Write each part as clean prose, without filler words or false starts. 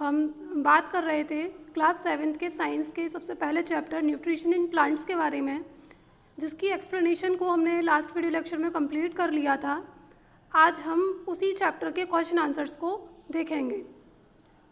हम बात कर रहे थे क्लास 7th के साइंस के सबसे पहले चैप्टर न्यूट्रिशन इन प्लांट्स के बारे में, जिसकी एक्सप्लेनेशन को हमने लास्ट वीडियो लेक्चर में कंप्लीट कर लिया था। आज हम उसी चैप्टर के क्वेश्चन आंसर्स को देखेंगे।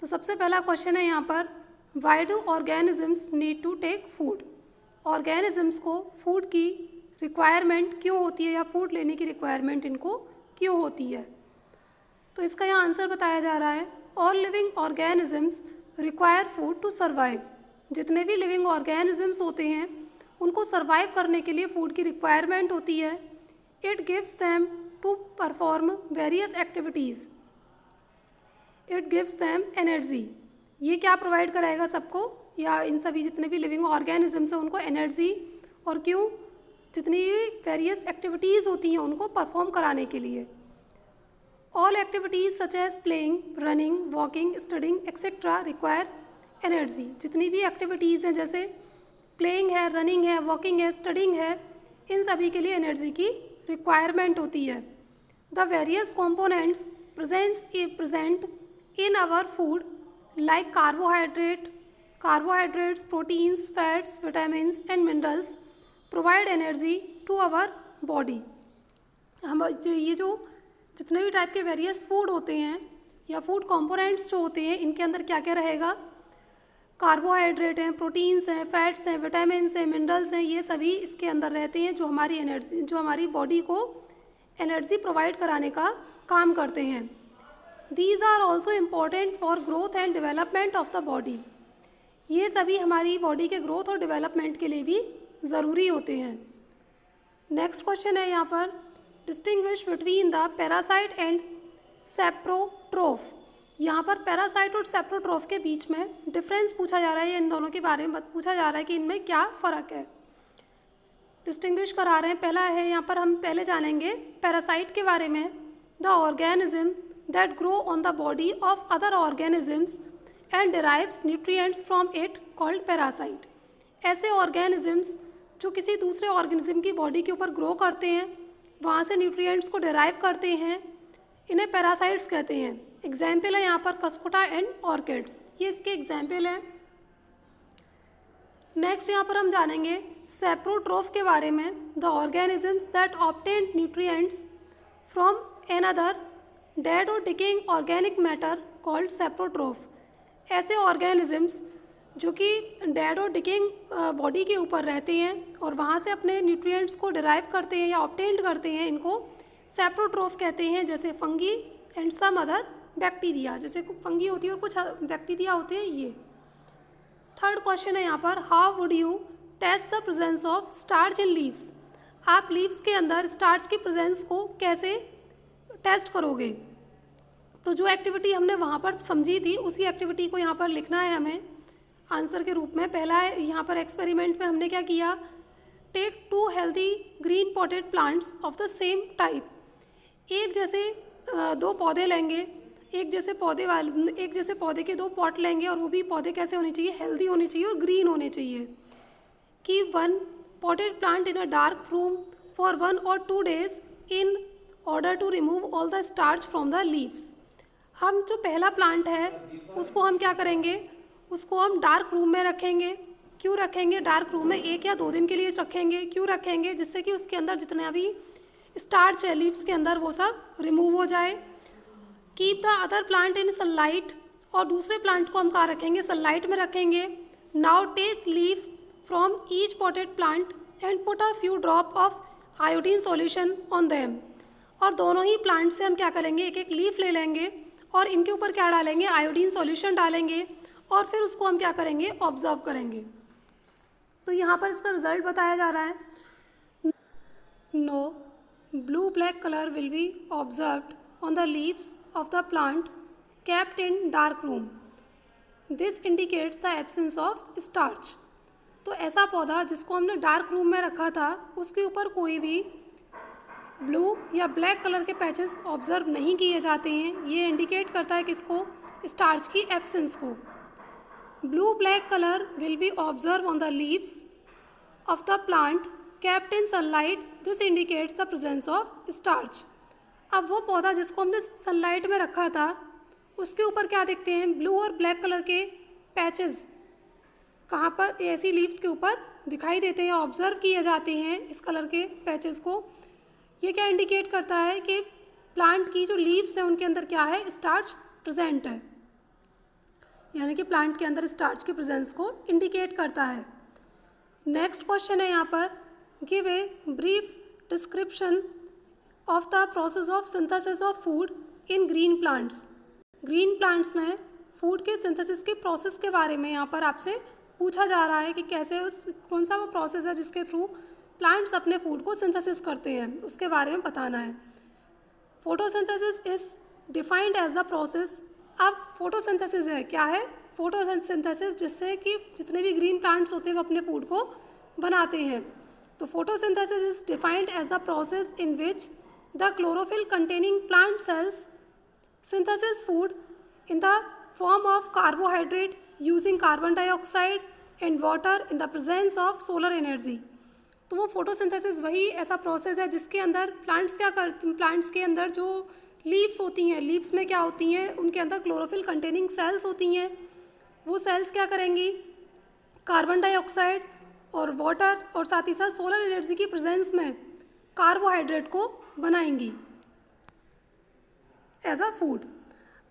तो सबसे पहला क्वेश्चन है यहाँ पर, why do organisms need to take food. Organisms को फूड की रिक्वायरमेंट क्यों होती है या फूड लेने की रिक्वायरमेंट इनको क्यों होती है। तो इसका यहाँ आंसर बताया जा रहा है, all living organisms require food to survive. जितने भी लिविंग ऑर्गेनिजम्स होते हैं उनको सर्वाइव करने के लिए फूड की रिक्वायरमेंट होती है। It gives them to perform various activities, it gives them energy. ये क्या प्रोवाइड कराएगा सबको, या इन सभी जितने भी लिविंग ऑर्गेनिजम्स हैं उनको एनर्जी, और क्यों, जितनी भी वेरियस एक्टिविटीज़ होती हैं उनको परफॉर्म कराने के लिए। All activities such as playing, running, walking, studying et cetera require energy. जितनी भी एक्टिविटीज़ हैं जैसे प्लेइंग है, रनिंग है, वॉकिंग है, स्टडिंग है, इन सभी के लिए एनर्जी की रिक्वायरमेंट होती है। The various components present in our food like carbohydrates, proteins, fats, vitamins and minerals provide energy to our body। हम ये जो जितने भी टाइप के वेरियस फूड होते हैं या फूड कंपोनेंट्स जो होते हैं, इनके अंदर क्या क्या रहेगा, कार्बोहाइड्रेट हैं, प्रोटीन्स हैं, फैट्स हैं, विटामिन्स हैं, मिनरल्स हैं, ये सभी इसके अंदर रहते हैं जो हमारी बॉडी को एनर्जी प्रोवाइड कराने का काम करते हैं। These are also important for growth and development of the body। ये सभी हमारी बॉडी के ग्रोथ और डेवलपमेंट के लिए भी ज़रूरी होते हैं। नेक्स्ट क्वेश्चन है यहाँ पर, distinguish between the parasite and saprotroph. यहाँ पर पैरासाइट और सेप्रोट्रोफ के बीच में डिफरेंस पूछा जा रहा है, इन दोनों के बारे में पूछा जा रहा है कि इनमें क्या फ़र्क है, डिस्टिंग्विश करा रहे हैं। पहला है यहाँ पर, हम पहले जानेंगे पैरासाइट के बारे में। The organism that grow on the body of other organisms and derives nutrients from it called parasite। ऐसे organisms जो किसी दूसरे organism की बॉडी के ऊपर ग्रो करते हैं, वहाँ से न्यूट्रिएंट्स को डिराइव करते हैं, इन्हें पैरासाइट्स कहते हैं। एग्जाम्पल है यहाँ पर कस्कुटा एंड ऑर्किड्स, ये इसके एग्जाम्पल हैं। नेक्स्ट यहाँ पर हम जानेंगे सेप्रोट्रोफ के बारे में। The organisms that obtain nutrients from another dead और डिकेइंग ऑर्गेनिक मैटर कॉल्ड सेप्रोट्रोफ। ऐसे ऑर्गेनिजम्स जो कि डेड और डिकेइंग बॉडी के ऊपर रहते हैं और वहाँ से अपने न्यूट्रिएंट्स को डिराइव करते हैं या ऑब्टेंड करते हैं, इनको सेप्रोट्रोफ कहते हैं। जैसे fungi and some other bacteria, जैसे फंगी होती है और कुछ बैक्टीरिया होते हैं ये। थर्ड क्वेश्चन है यहाँ पर, how would you test the presence of starch in leaves. आप लीव्स के अंदर स्टार्च की प्रेजेंस को कैसे टेस्ट करोगे। तो जो एक्टिविटी हमने वहाँ पर समझी थी उसी एक्टिविटी को यहाँ पर लिखना है हमें आंसर के रूप में। पहला है यहाँ पर एक्सपेरिमेंट में हमने क्या किया, take 2 healthy green potted plants of the same type. एक जैसे 2 पौधे लेंगे, एक जैसे पौधे के 2 पॉट लेंगे, और वो भी पौधे कैसे होने चाहिए, हेल्दी होने चाहिए और ग्रीन होने चाहिए। Keep 1 potted plant in a dark room for 1 or 2 days in order to remove all the starch from the leaves. हम जो पहला प्लांट है उसको हम क्या करेंगे, उसको हम डार्क रूम में रखेंगे। क्यों रखेंगे डार्क रूम में, 1 या 2 दिन के लिए रखेंगे। क्यों रखेंगे, जिससे कि उसके अंदर जितना भी स्टार्च है लीव्स के अंदर वो सब रिमूव हो जाए। Keep the other plant in sunlight, और दूसरे प्लांट को हम कहाँ रखेंगे, सनलाइट में रखेंगे। Now take leaf from each potted plant and put a few drop of iodine solution on them. और दोनों ही प्लांट से हम क्या करेंगे, एक एक लीफ ले लेंगे और इनके ऊपर क्या डालेंगे, आयोडीन सॉल्यूशन डालेंगे, और फिर उसको हम क्या करेंगे, ऑब्जर्व करेंगे। तो यहाँ पर इसका रिजल्ट बताया जा रहा है, no blue black colour will be observed on the leaves of the plant kept in dark room, this indicates the absence of starch. तो ऐसा पौधा जिसको हमने डार्क रूम में रखा था उसके ऊपर कोई भी ब्लू या ब्लैक कलर के पैचेस ऑब्जर्व नहीं किए जाते हैं। ये इंडिकेट करता है किसको, स्टार्च की एब्सेंस को। Blue black colour will B observe on the leaves of the plant kept in sunlight, this indicates the presence of starch. अब वो पौधा जिसको हमने सनलाइट में रखा था उसके ऊपर क्या दिखते हैं, ब्लू और ब्लैक कलर के पैचेस कहाँ पर, ऐसी लीव्स के ऊपर दिखाई देते हैं, ऑब्जर्व किए जाते हैं इस कलर के पैचेस को। ये क्या इंडिकेट करता है कि प्लांट की जो लीव्स हैं उनके अंदर क्या है, स्टार्च प्रेजेंट है, यानी कि प्लांट के अंदर स्टार्च के प्रेजेंस को इंडिकेट करता है। नेक्स्ट क्वेश्चन है यहाँ पर, give a brief description of the process of synthesis of food in green plants. Green plants में फूड के सिंथेसिस के प्रोसेस के बारे में यहाँ पर आपसे पूछा जा रहा है कि कैसे कौन सा वो प्रोसेस है जिसके थ्रू प्लांट्स अपने फूड को सिंथेसिस करते हैं, उसके बारे में बताना है। Photosynthesis is defined as the process. अब फोटोसिंथेसिस है, क्या है, फोटोसिंथेसिस, जिससे कि जितने भी ग्रीन प्लांट्स होते हैं वो अपने फूड को बनाते हैं। तो photosynthesis is defined as the process in which the chlorophyll containing plant cells synthesis food in the form of carbohydrate using carbon dioxide and water in the presence of solar energy। तो वो photosynthesis वही ऐसा process है जिसके अंदर plants के अंदर जो लीव्स होती हैं, लीव्स में क्या होती हैं, उनके अंदर क्लोरोफिल कंटेनिंग सेल्स होती हैं। वो सेल्स क्या करेंगी, कार्बन डाइऑक्साइड और वाटर और साथ ही साथ सोलर एनर्जी की प्रेजेंस में कार्बोहाइड्रेट को बनाएंगी एज अ फूड।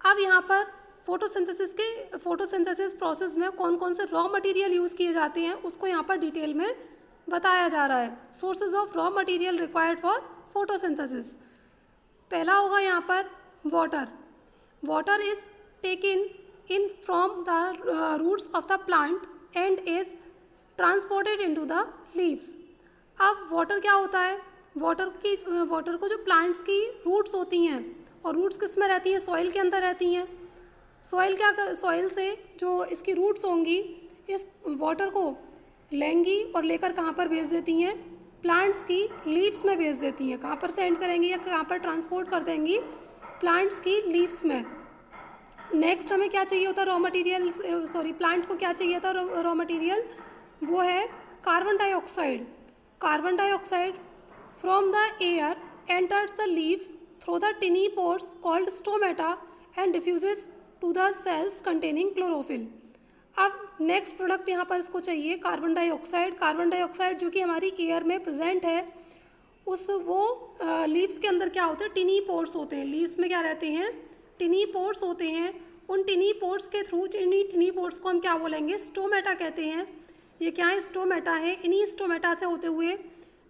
अब यहाँ पर फोटोसिंथेसिस प्रोसेस में कौन कौन से रॉ मटेरियल यूज़ किए जाते हैं उसको यहाँ पर डिटेल में बताया जा रहा है। Sources of raw material required for photosynthesis, पहला होगा यहाँ पर water. Water is taken in from the roots of the plant and is transported into the leaves. अब वाटर क्या होता है, वाटर को जो प्लांट्स की रूट्स होती हैं, और रूट्स किस में रहती हैं, सॉइल के अंदर रहती हैं। सॉइल से जो इसकी रूट्स होंगी इस वाटर को लेंगी और लेकर कहाँ पर भेज देती हैं, प्लांट्स की लीव्स में भेज देती हैं। कहाँ पर सेंड करेंगी या कहाँ पर ट्रांसपोर्ट कर देंगी, प्लांट्स की लीव्स में। नेक्स्ट हमें क्या चाहिए होता है रॉ मटेरियल, प्लांट को क्या चाहिए था रॉ मटेरियल, वो है carbon dioxide. Carbon dioxide from the air enters the leaves through the tiny pores called stomata and diffuses to the cells containing chlorophyll। अब नेक्स्ट प्रोडक्ट यहाँ पर इसको चाहिए कार्बन डाइऑक्साइड। कार्बन डाइऑक्साइड जो कि हमारी एयर में प्रेजेंट है, लीव्स के अंदर क्या होते हैं, टिनी पोर्स होते हैं। लीव्स में क्या रहते हैं, टिनी पोर्स होते हैं। उन टिनी पोर्स के थ्रू, टिनी पोर्स को हम क्या बोलेंगे, स्टोमेटा कहते हैं। ये क्या है, स्टोमेटा है। इन्हीं स्टोमेटा से होते हुए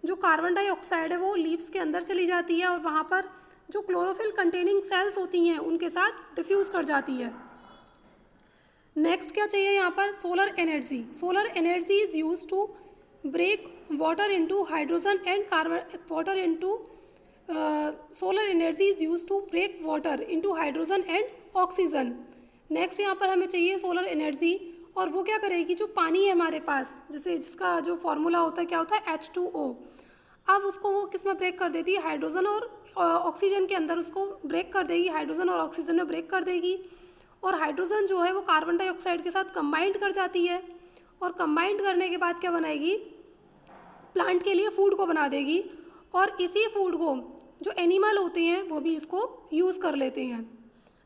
जो कार्बन डाइऑक्साइड है वो लीव्स के अंदर चली जाती है और वहाँ पर जो क्लोरोफिल कंटेनिंग सेल्स होती हैं उनके साथ डिफ्यूज़ कर जाती है। नेक्स्ट क्या चाहिए यहाँ पर, solar energy. Solar energy is use to break water into hydrogen and solar energy is use to break water into hydrogen and oxygen. Next यहाँ पर हमें चाहिए सोलर एनर्जी, और वो क्या करेगी, जो पानी है हमारे पास, जैसे जिसका जो फॉर्मूला होता है क्या होता है, H2O। अब उसको वो किस में ब्रेक कर देती है, हाइड्रोजन और ऑक्सीजन के अंदर उसको ब्रेक कर देगी, हाइड्रोजन और ऑक्सीजन में ब्रेक कर देगी। और हाइड्रोजन जो है वो कार्बन डाइऑक्साइड के साथ कंबाइंड कर जाती है, और कंबाइंड करने के बाद क्या बनाएगी, प्लांट के लिए फूड को बना देगी। और इसी फूड को जो एनिमल होते हैं वो भी इसको यूज़ कर लेते हैं।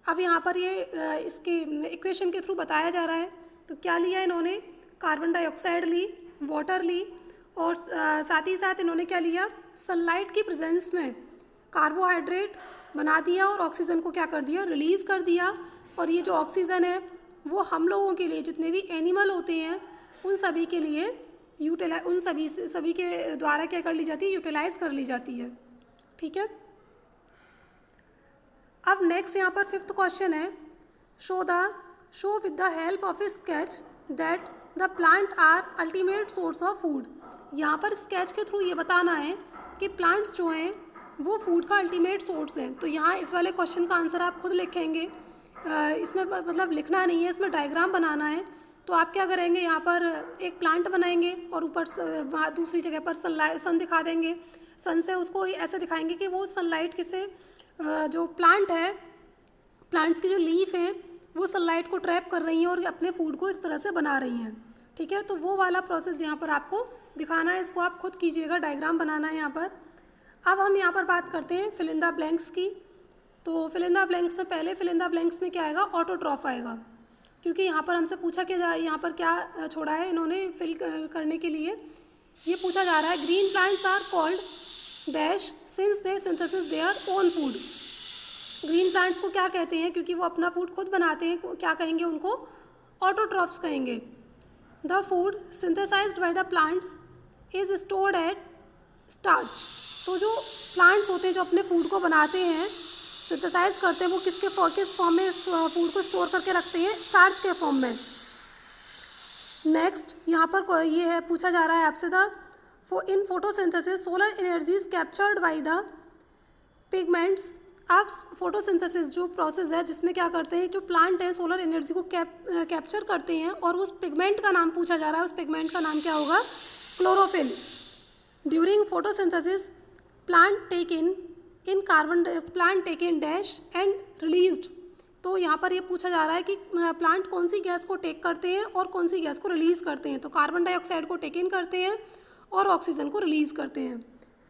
अब यहाँ पर ये इसके इक्वेशन के थ्रू बताया जा रहा है। तो क्या लिया इन्होंने, कार्बन डाइऑक्साइड ली, वाटर ली, और साथ ही साथ इन्होंने क्या लिया, सनलाइट की प्रेजेंस में कार्बोहाइड्रेट बना दिया और ऑक्सीजन को क्या कर दिया, रिलीज़ कर दिया। और ये जो ऑक्सीजन है वो हम लोगों के लिए, जितने भी एनिमल होते हैं उन सभी के लिए सभी के द्वारा क्या कर ली जाती है, यूटिलाइज कर ली जाती है। ठीक है। अब नेक्स्ट यहाँ पर 5th क्वेश्चन है, show with the help of a sketch that the plant are ultimate source of food. यहाँ पर स्केच के थ्रू ये बताना है कि प्लांट्स जो हैं वो फूड का अल्टीमेट सोर्स हैं। तो यहाँ इस वाले क्वेश्चन का आंसर आप खुद लिखेंगे, इसमें मतलब लिखना नहीं है, इसमें डायग्राम बनाना है। तो आप क्या करेंगे, यहाँ पर एक प्लांट बनाएंगे और ऊपर दूसरी जगह पर सन दिखा देंगे। सन से उसको ऐसे दिखाएंगे कि वो सनलाइट किसे, जो प्लांट है, प्लांट्स की जो लीफ हैं वो सनलाइट को ट्रैप कर रही हैं और अपने फूड को इस तरह से बना रही हैं। ठीक है। तो वो वाला प्रोसेस यहाँ पर आपको दिखाना है, इसको आप खुद कीजिएगा, डायग्राम बनाना है यहाँ पर। अब हम यहाँ पर बात करते हैं फिल इन द ब्लैंक्स की। तो फिल इन द ब्लैंक्स में पहले फिल इन द ब्लैंक्स में क्या आएगा, ऑटोट्रॉफ आएगा, क्योंकि यहाँ पर हमसे पूछा कि यहाँ पर क्या छोड़ा है इन्होंने फिल करने के लिए। ये पूछा जा रहा है green plants are called dash since they synthesis their own food. Green plants को क्या कहते हैं, क्योंकि वो अपना फूड खुद बनाते हैं, क्या कहेंगे उनको, ऑटोट्रॉफ्स कहेंगे। The food synthesised by the plants is stored at starch. तो जो प्लांट्स होते हैं जो अपने फूड को बनाते हैं, सिंथेसाइज करते हैं, वो किस फॉर्म में इस फूड को स्टोर करके रखते हैं, स्टार्च के फॉर्म में। नेक्स्ट यहाँ पर ये है, पूछा जा रहा है आपसे in photosynthesis solar energy is captured by the pigments. आप फोटोसिंथेसिस जो प्रोसेस है जिसमें क्या करते हैं, जो प्लांट है सोलर एनर्जी को कैप्चर करते हैं, और उस पिगमेंट का नाम पूछा जा रहा है, उस पिगमेंट का नाम क्या होगा, chlorophyll. During photosynthesis plant take in dash and released. तो यहाँ पर ये पूछा जा रहा है कि प्लांट कौन सी गैस को टेक करते हैं और कौन सी गैस को रिलीज़ करते हैं। तो कार्बन डाइऑक्साइड को टेक इन करते हैं और ऑक्सीजन को रिलीज़ करते हैं।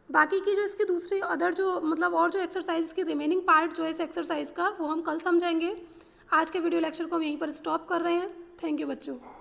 बाकी की जो इसकी दूसरी अदर जो मतलब और जो एक्सरसाइज की रिमेनिंग पार्ट जो है इस एक्सरसाइज का, वो हम कल समझेंगे। आज के वीडियो लेक्चर को हम यहीं पर स्टॉप कर रहे हैं। थैंक यू बच्चों।